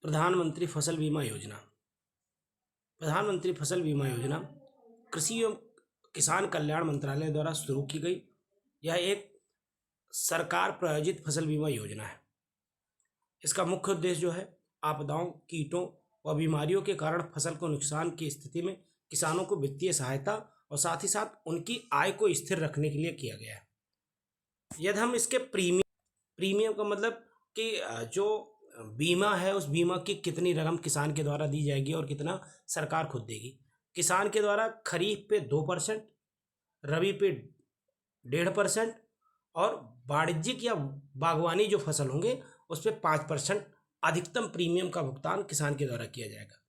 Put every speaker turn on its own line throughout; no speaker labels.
प्रधानमंत्री फसल बीमा योजना। प्रधानमंत्री फसल बीमा योजना कृषि एवं किसान कल्याण मंत्रालय द्वारा शुरू की गई यह एक सरकार प्रायोजित फसल बीमा योजना है। इसका मुख्य उद्देश्य जो है आपदाओं, कीटों व बीमारियों के कारण फसल को नुकसान की स्थिति में किसानों को वित्तीय सहायता और साथ ही साथ उनकी आय को स्थिर रखने के लिए किया गया है। यदि हम इसके प्रीमियम का मतलब कि जो बीमा है उस बीमा की कितनी रकम किसान के द्वारा दी जाएगी और कितना सरकार खुद देगी। किसान के द्वारा खरीफ पे 2%, रबी पे 1.5% और वाणिज्यिक या बागवानी जो फसल होंगे उस पर 5% अधिकतम प्रीमियम का भुगतान किसान के द्वारा किया जाएगा।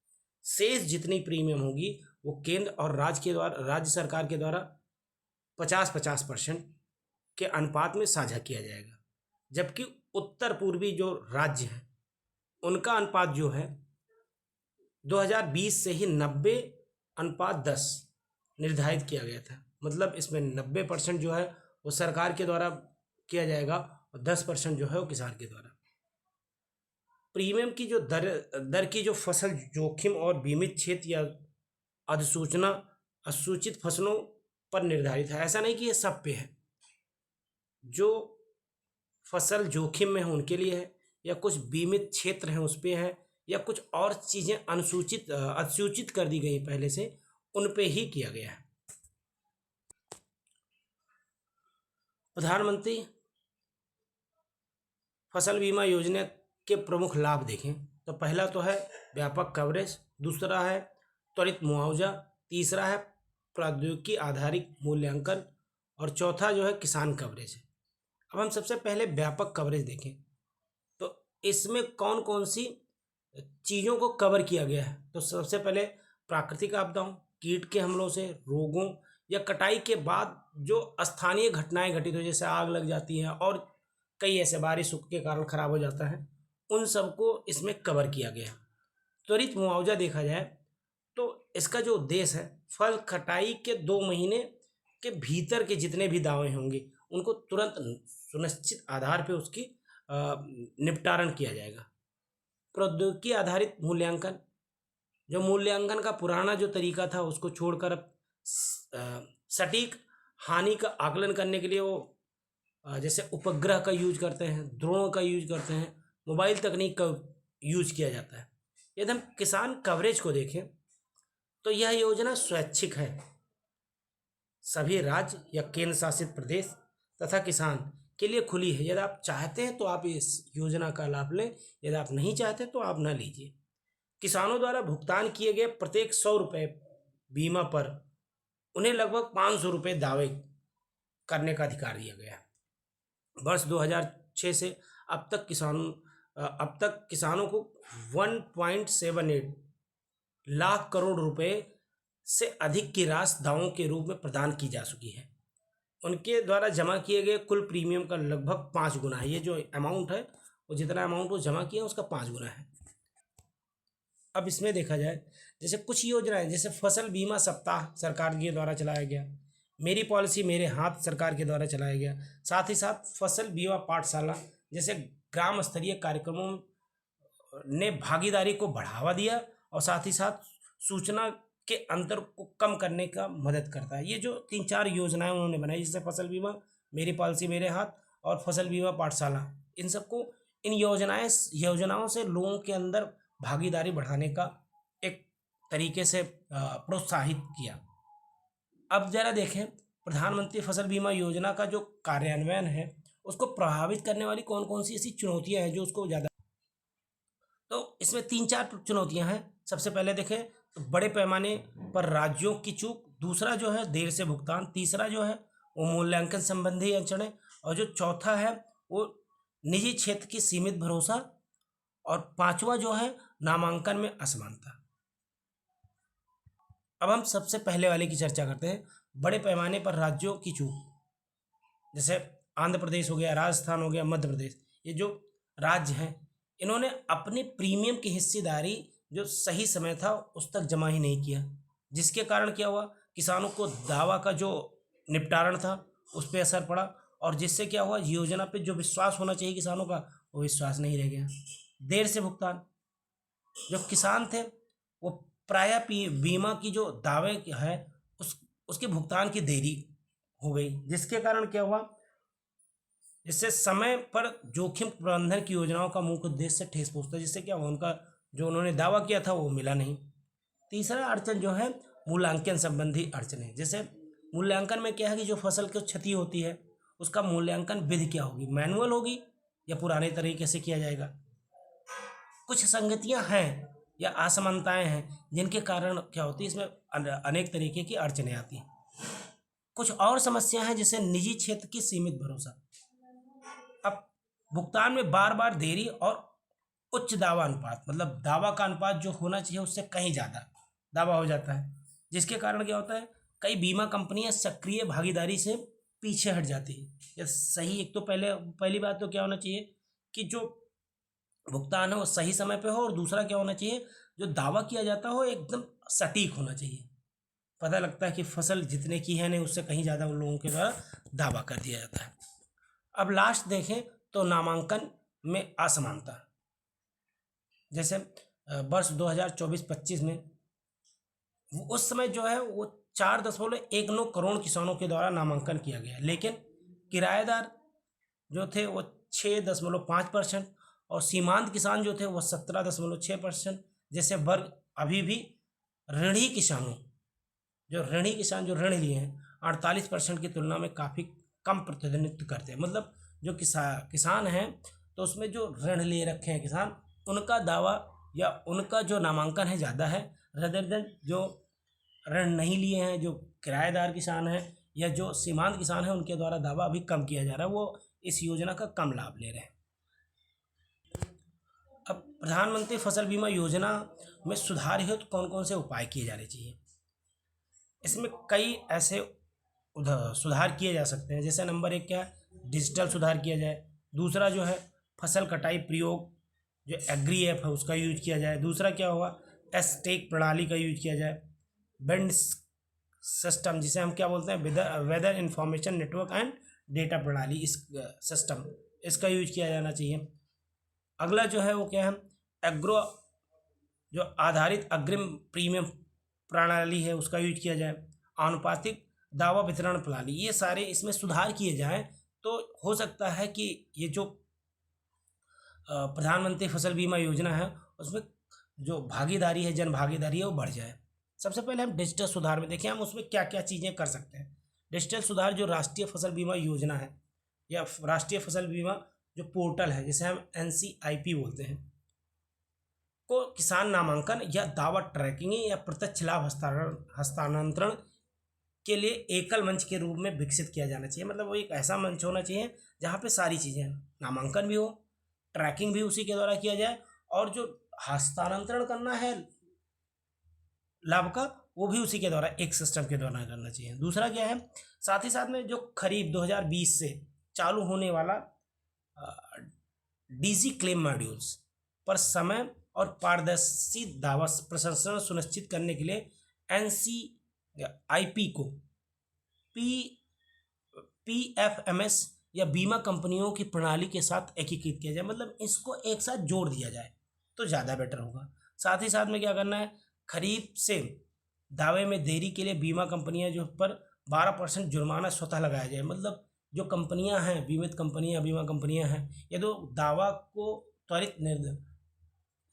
शेष जितनी प्रीमियम होगी वो केंद्र और राज्य सरकार के द्वारा 50-50% के अनुपात में साझा किया जाएगा। जबकि उत्तर पूर्वी जो राज्य हैं उनका अनुपात जो है 2020 से ही 90:10 निर्धारित किया गया था। मतलब इसमें 90% जो है वो सरकार के द्वारा किया जाएगा और 10% जो है वो किसान के द्वारा। प्रीमियम की जो दर की जो फसल जोखिम और बीमित क्षेत्र या असूचित फसलों पर निर्धारित है। ऐसा नहीं कि ये सब पे है, जो फसल जोखिम में है उनके लिए है, या कुछ बीमित क्षेत्र हैं उस पे है, या कुछ और चीज़ें असूचित कर दी गई पहले से, उन पे ही किया गया है। प्रधानमंत्री फसल बीमा योजना के प्रमुख लाभ देखें तो पहला तो है व्यापक कवरेज, दूसरा है त्वरित मुआवजा, तीसरा है प्रौद्योगिकी आधारित मूल्यांकन और चौथा जो है किसान कवरेज है। अब हम सबसे पहले व्यापक कवरेज देखें तो इसमें कौन कौन सी चीज़ों को कवर किया गया है। तो सबसे पहले प्राकृतिक आपदाओं, कीट के हमलों से, रोगों या कटाई के बाद जो स्थानीय घटनाएं घटित हो, जैसे आग लग जाती है और कई ऐसे बारिश के कारण खराब हो जाता है, उन सबको इसमें कवर किया गया। त्वरित मुआवजा देखा जाए तो इसका जो उद्देश्य है फल कटाई के 2 महीने के भीतर के जितने भी दावे होंगे उनको तुरंत सुनिश्चित आधार पर उसकी निपटारण किया जाएगा। प्रौद्योगिकी आधारित मूल्यांकन, जो मूल्यांकन का पुराना जो तरीका था उसको छोड़कर अब सटीक हानि का आकलन करने के लिए वो जैसे उपग्रह का यूज करते हैं, ड्रोन का यूज करते हैं, मोबाइल तकनीक का यूज किया जाता है। यदि हम किसान कवरेज को देखें तो यह योजना स्वैच्छिक है। सभी राज्य या केंद्र शासित प्रदेश तथा किसान के लिए खुली है। यदि आप चाहते हैं तो आप इस योजना का लाभ लें, यदि आप नहीं चाहते तो आप ना लीजिए। किसानों द्वारा भुगतान किए गए प्रत्येक 100 रुपये बीमा पर उन्हें लगभग 500 रुपये दावे करने का अधिकार दिया गया है। वर्ष 2006 से अब तक किसानों को 1.78 लाख करोड़ रुपए से अधिक की राशि दावों के रूप में प्रदान की जा चुकी है। उनके द्वारा जमा किए गए कुल प्रीमियम का लगभग 5 गुना है। ये जो अमाउंट है वो जितना अमाउंट वो जमा किया उसका 5 गुना है। अब इसमें देखा जाए जैसे कुछ योजनाएं, जैसे फसल बीमा सप्ताह सरकार के द्वारा चलाया गया, मेरी पॉलिसी मेरे हाथ सरकार के द्वारा चलाया गया, साथ ही साथ फसल बीमा पाठशाला जैसे ग्राम स्तरीय कार्यक्रमों ने भागीदारी को बढ़ावा दिया और साथ ही साथ सूचना के अंतर को कम करने का मदद करता है। ये जो 3-4 योजनाएं उन्होंने बनाई, जैसे फसल बीमा मेरी पॉलिसी मेरे हाथ और फसल बीमा पाठशाला, इन योजनाओं से लोगों के अंदर भागीदारी बढ़ाने का एक तरीके से प्रोत्साहित किया। अब जरा देखें प्रधानमंत्री फसल बीमा योजना का जो कार्यान्वयन है उसको प्रभावित करने वाली कौन कौन सी ऐसी चुनौतियां हैं जो उसको ज़्यादा, तो इसमें 3-4 चुनौतियां हैं। सबसे पहले देखें तो बड़े पैमाने पर राज्यों की चूक, दूसरा जो है देर से भुगतान, तीसरा जो है वो मूल्यांकन संबंधी अड़चनें, और जो चौथा है वो निजी क्षेत्र की सीमित भरोसा, और 5वां जो है नामांकन में असमानता। अब हम सबसे पहले वाले की चर्चा करते हैं, बड़े पैमाने पर राज्यों की चूक। जैसे आंध्र प्रदेश हो गया, राजस्थान हो गया, मध्य प्रदेश, ये जो राज्य हैं इन्होंने अपनी प्रीमियम की हिस्सेदारी जो सही समय था उस तक जमा ही नहीं किया, जिसके कारण क्या हुआ, किसानों को दावा का जो निपटारण था उस पर असर पड़ा, और जिससे क्या हुआ, योजना पे जो विश्वास होना चाहिए किसानों का वो विश्वास नहीं रह गया। देर से भुगतान, जो किसान थे वो प्रायः बीमा की जो दावे है उसके भुगतान की देरी हो गई, जिसके कारण क्या हुआ, इससे समय पर जोखिम प्रबंधन की योजनाओं का मुख्य उद्देश्य से ठेस पहुंचता, जिससे क्या हुआ, उनका जो उन्होंने दावा किया था वो मिला नहीं। तीसरा अड़चन जो है मूल्यांकन संबंधी अड़चन है। जैसे मूल्यांकन में क्या है कि जो फसल की क्षति होती है उसका मूल्यांकन विधि क्या होगी, मैनुअल होगी या पुराने तरीके से किया जाएगा। कुछ संगतियां हैं या असमानताएं हैं जिनके कारण क्या होती है, इसमें अनेक तरीके की अड़चनें आती हैं। कुछ और समस्या हैं जैसे निजी क्षेत्र की सीमित भरोसा। अब भुगतान में बार बार देरी और उच्च दावा अनुपात, मतलब दावा का अनुपात जो होना चाहिए उससे कहीं ज़्यादा दावा हो जाता है, जिसके कारण क्या होता है, कई बीमा कंपनियां सक्रिय भागीदारी से पीछे हट जाती है। या सही, एक तो पहली बात तो क्या होना चाहिए कि जो भुगतान है वो सही समय पे हो, और दूसरा क्या होना चाहिए, जो दावा किया जाता हो एकदम सटीक होना चाहिए। पता लगता है कि फसल जितने की है नहीं उससे कहीं ज़्यादा उन लोगों के द्वारा दावा कर दिया जाता है। अब लास्ट देखें तो नामांकन में असमानता। जैसे वर्ष 2024-25 में उस समय जो है वो 4.19 करोड़ किसानों के द्वारा नामांकन किया गया, लेकिन किराएदार जो थे वो 6.5% और सीमांत किसान जो थे वो 17.6%। जैसे वर्ग अभी भी ऋणी किसानों जो ऋण लिए हैं 48% की तुलना में काफ़ी कम प्रतिनिधित्व करते हैं। मतलब जो किसान हैं तो उसमें जो ऋण लिए रखे हैं किसान, उनका दावा या उनका जो नामांकन है ज़्यादा है, रदर देन जो ऋण नहीं लिए हैं, जो किराएदार किसान हैं या जो सीमांत किसान हैं, उनके द्वारा दावा अभी कम किया जा रहा है, वो इस योजना का कम लाभ ले रहे हैं। अब प्रधानमंत्री फसल बीमा योजना में सुधार हेतु कौन कौन से उपाय किए जाने चाहिए, इसमें कई ऐसे सुधार किए जा सकते हैं। जैसे नंबर 1 क्या है, डिजिटल सुधार किया जाए। दूसरा जो है फसल कटाई प्रयोग जो एग्री ऐप है उसका यूज किया जाए। दूसरा क्या होगा, एसटेक प्रणाली का यूज किया जाए। बेंड सिस्टम जिसे हम क्या बोलते हैं, weather information network and data प्रणाली, इस सिस्टम इसका यूज किया जाना चाहिए। अगला जो है वो क्या है, एग्रो जो आधारित अग्रिम प्रीमियम प्रणाली है उसका यूज किया जाए। आनुपातिक दावा वितरण प्रणाली, ये सारे इसमें सुधार किए जाएं तो हो सकता है कि ये जो प्रधानमंत्री फसल बीमा योजना है उसमें जो भागीदारी है, जन भागीदारी है, वो बढ़ जाए। सबसे पहले हम डिजिटल सुधार में देखें हम उसमें क्या क्या चीज़ें कर सकते हैं। डिजिटल सुधार जो राष्ट्रीय फसल बीमा योजना है या राष्ट्रीय फसल बीमा जो पोर्टल है जिसे हम NCIP बोलते हैं, को किसान नामांकन या दावा ट्रैकिंग या प्रत्यक्ष लाभ हस्तांतरण के लिए एकल मंच के रूप में विकसित किया जाना चाहिए। मतलब वो एक ऐसा मंच होना चाहिए जहाँ पे सारी चीज़ें, नामांकन भी हो, ट्रैकिंग भी उसी के द्वारा किया जाए, और जो हस्तांतरण करना है लाभ का वो भी उसी के द्वारा, एक सिस्टम के द्वारा करना चाहिए। दूसरा क्या है, साथ ही साथ में जो खरीफ 2020 से चालू होने वाला डीजी क्लेम मॉड्यूल्स पर समय और पारदर्शी दावा प्रसंस्करण सुनिश्चित करने के लिए NCIP को PFMS या बीमा कंपनियों की प्रणाली के साथ एकीकृत किया जाए। मतलब इसको एक साथ जोड़ दिया जाए तो ज़्यादा बेटर होगा। साथ ही साथ में क्या करना है, खरीफ से दावे में देरी के लिए बीमा कंपनियां जो पर 12% जुर्माना स्वतः लगाया जाए। मतलब जो कंपनियां हैं, बीमित कंपनियां, बीमा कंपनियां हैं, ये तो दावा को त्वरित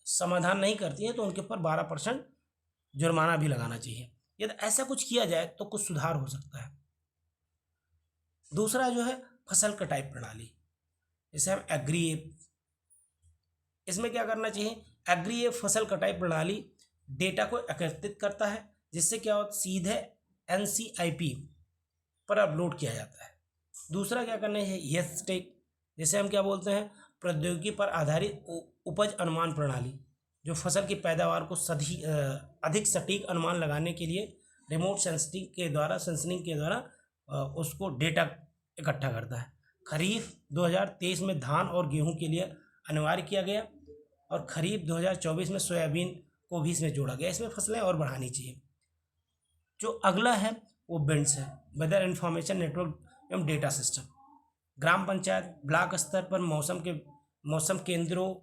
समाधान नहीं करती हैं तो उनके ऊपर 12% जुर्माना भी लगाना चाहिए। यदि ऐसा कुछ किया जाए तो कुछ सुधार हो सकता है। दूसरा जो है फसल कटाई प्रणाली, जैसे हम एग्री ऐप, इसमें क्या करना चाहिए, एग्री ऐप फसल कटाई प्रणाली डेटा को एकत्रित करता है जिससे क्या होता है सीधे NCIP पर अपलोड किया जाता है। दूसरा क्या करना है, एसटेक जैसे हम क्या बोलते हैं, प्रौद्योगिकी पर आधारित उपज अनुमान प्रणाली, जो फसल की पैदावार को अधिक सटीक अनुमान लगाने के लिए रिमोट सेंसिंग के द्वारा उसको डेटा इकट्ठा करता है। खरीफ 2023 में धान और गेहूं के लिए अनिवार्य किया गया और खरीफ 2024 में सोयाबीन को भी इसमें जोड़ा गया। इसमें फसलें और बढ़ानी चाहिए। जो अगला है वो बेंड्स है, वेदर इंफॉर्मेशन नेटवर्क एवं डेटा सिस्टम। ग्राम पंचायत ब्लॉक स्तर पर मौसम केंद्रों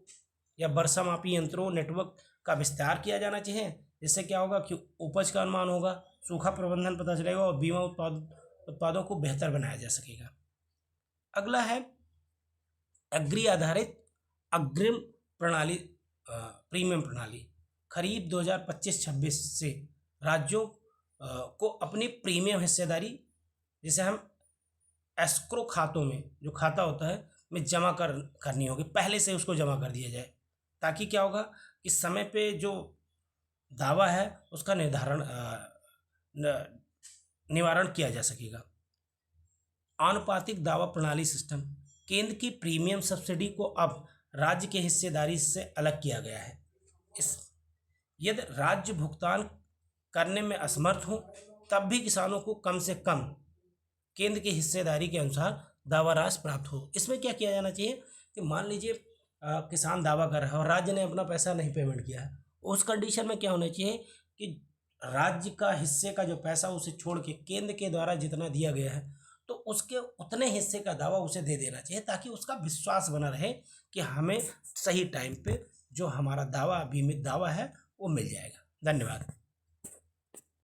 या वर्षा मापी यंत्रों नेटवर्क का विस्तार किया जाना चाहिए, जिससे क्या होगा कि उपज का अनुमान होगा, सूखा प्रबंधन पता चलेगा और बीमा उत्पादों को बेहतर बनाया जा सकेगा। अगला है एग्री आधारित अग्रिम प्रणाली, प्रीमियम प्रणाली। खरीफ 2025-26 से राज्यों को अपनी प्रीमियम हिस्सेदारी, जिसे हम एस्क्रो खातों में, जो खाता होता है, में जमा करनी होगी, पहले से उसको जमा कर दिया जाए, ताकि क्या होगा कि समय पे जो दावा है उसका निवारण किया जा सकेगा। आनुपातिक दावा प्रणाली सिस्टम। केंद्र की प्रीमियम सब्सिडी को अब राज्य के हिस्सेदारी से अलग किया गया है। यदि राज्य भुगतान करने में असमर्थ हो तब भी किसानों को कम से कम केंद्र की हिस्सेदारी के अनुसार दावा राशि प्राप्त हो। इसमें क्या किया जाना चाहिए कि मान लीजिए किसान दावा कर रहा है और राज्य ने अपना पैसा नहीं पेमेंट किया है, उस कंडीशन में क्या होना चाहिए कि राज्य का हिस्से का जो पैसा उसे छोड़ के केंद्र के द्वारा जितना दिया गया है तो उसके उतने हिस्से का दावा उसे दे देना चाहिए, ताकि उसका विश्वास बना रहे कि हमें सही टाइम पे जो हमारा दावा, बीमित दावा है, वो मिल जाएगा। धन्यवाद।